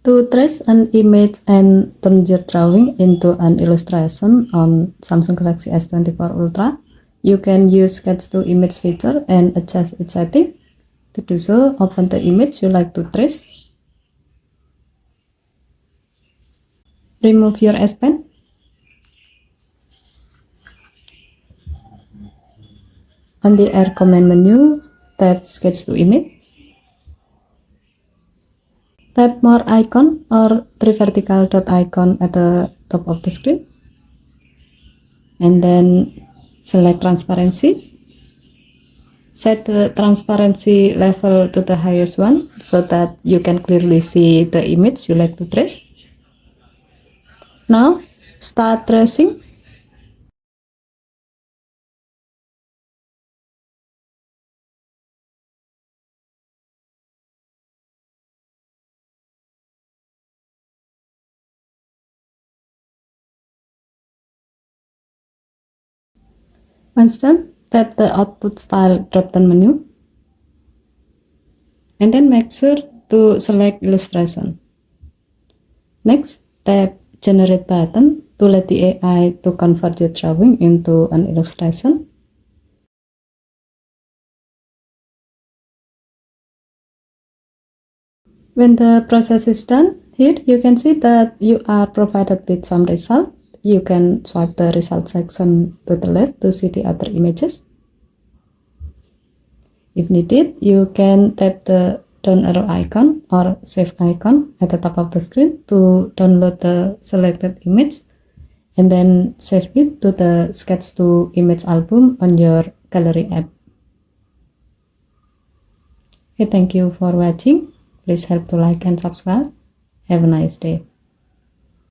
To trace an image and turn your drawing into an illustration on Samsung Galaxy S24 Ultra, you can use Sketch to Image feature and adjust its setting. To do so, open the image you like to trace. Remove your S Pen. On the Air command menu, tap Sketch to Image. Tap more icon or three vertical dot icon at the top of the screen. And then select transparency. Set the transparency level to the highest one so that you can clearly see the image you like to trace. Now start tracing. Once done, tap the output style drop-down menu and then make sure to select illustration. Next, tap generate button to let the AI to convert your drawing into an illustration. When the process is done, here you can see that you are provided with some result. You can swipe the result section to the left to see the other images. If needed, you can tap the down arrow icon or save icon at the top of the screen to download the selected image and then save it to the Sketch to Image album on your gallery app. Okay, thank you for watching. Please help to like and subscribe. Have a nice day.